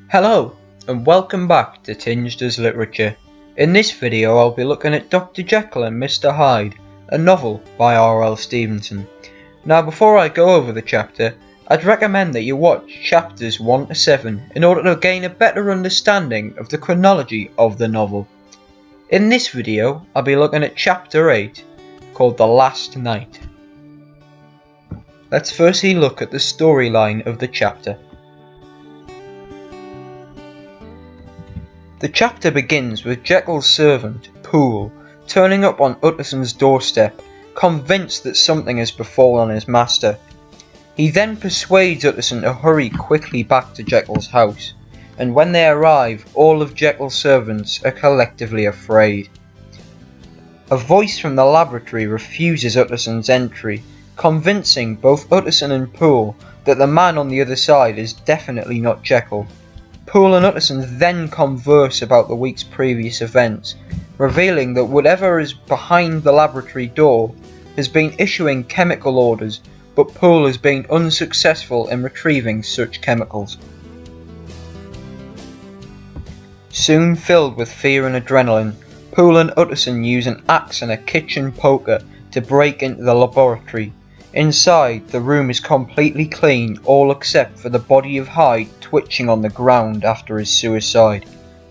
Hello and welcome back to Tinged as Literature. In this video I'll be looking at Dr. Jekyll and Mr. Hyde, a novel by R.L. Stevenson. Now before I go over the chapter, I'd recommend that you watch chapters 1 to 7 in order to gain a better understanding of the chronology of the novel. In this video I'll be looking at chapter 8 called The Last Night. Let's firstly look at the storyline of the chapter. The chapter begins with Jekyll's servant, Poole, turning up on Utterson's doorstep, convinced that something has befallen his master. He then persuades Utterson to hurry quickly back to Jekyll's house, and when they arrive, all of Jekyll's servants are collectively afraid. A voice from the laboratory refuses Utterson's entry, convincing both Utterson and Poole that the man on the other side is definitely not Jekyll. Poole and Utterson then converse about the week's previous events, revealing that whatever is behind the laboratory door has been issuing chemical orders, but Poole has been unsuccessful in retrieving such chemicals. Soon filled with fear and adrenaline, Poole and Utterson use an axe and a kitchen poker to break into the laboratory. Inside, the room is completely clean, all except for the body of Hyde twitching on the ground after his suicide.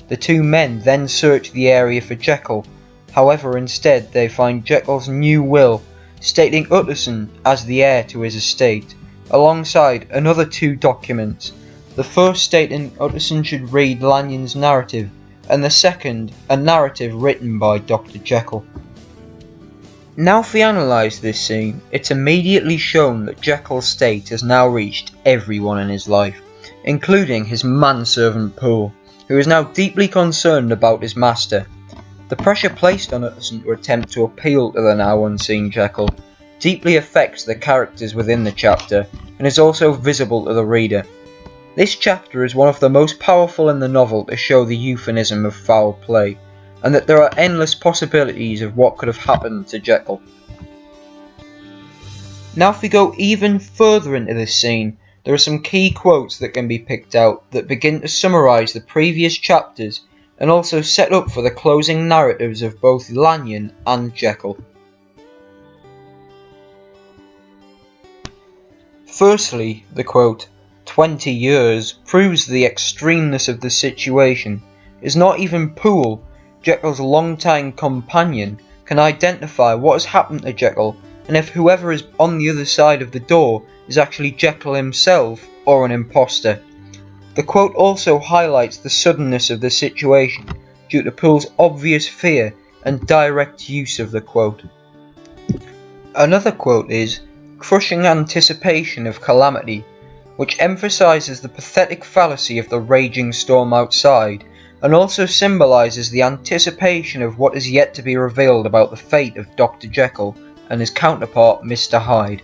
The two men then search the area for Jekyll, however instead they find Jekyll's new will, stating Utterson as the heir to his estate, alongside another two documents, the first stating Utterson should read Lanyon's narrative, and the second a narrative written by Dr. Jekyll. Now if we analyse this scene, it's immediately shown that Jekyll's state has now reached everyone in his life, including his manservant Poole, who is now deeply concerned about his master. The pressure placed on Utterson to attempt to appeal to the now unseen Jekyll deeply affects the characters within the chapter and is also visible to the reader. This chapter is one of the most powerful in the novel to show the euphemism of foul play, and that there are endless possibilities of what could have happened to Jekyll. Now if we go even further into this scene, there are some key quotes that can be picked out that begin to summarise the previous chapters and also set up for the closing narratives of both Lanyon and Jekyll. Firstly, the quote, 20 years proves the extremeness of the situation, is not even Poole, Jekyll's longtime companion, can identify what has happened to Jekyll and if whoever is on the other side of the door is actually Jekyll himself or an imposter. The quote also highlights the suddenness of the situation due to Poole's obvious fear and direct use of the quote. Another quote is, crushing anticipation of calamity, which emphasises the pathetic fallacy of the raging storm outside, and also symbolises the anticipation of what is yet to be revealed about the fate of Dr. Jekyll and his counterpart Mr. Hyde.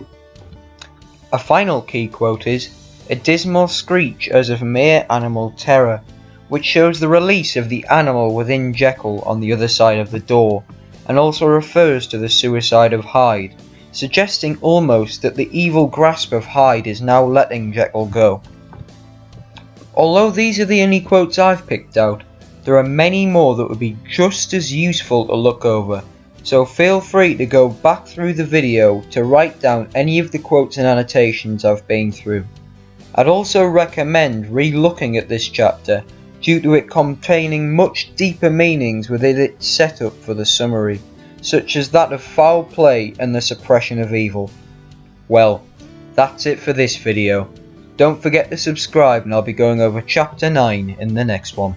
A final key quote is, a dismal screech as of mere animal terror, which shows the release of the animal within Jekyll on the other side of the door, and also refers to the suicide of Hyde, suggesting almost that the evil grasp of Hyde is now letting Jekyll go. Although these are the only quotes I've picked out, there are many more that would be just as useful to look over, so feel free to go back through the video to write down any of the quotes and annotations I've been through. I'd also recommend re-looking at this chapter due to it containing much deeper meanings within its setup for the summary, such as that of foul play and the suppression of evil. Well, that's it for this video. Don't forget to subscribe and I'll be going over chapter 9 in the next one.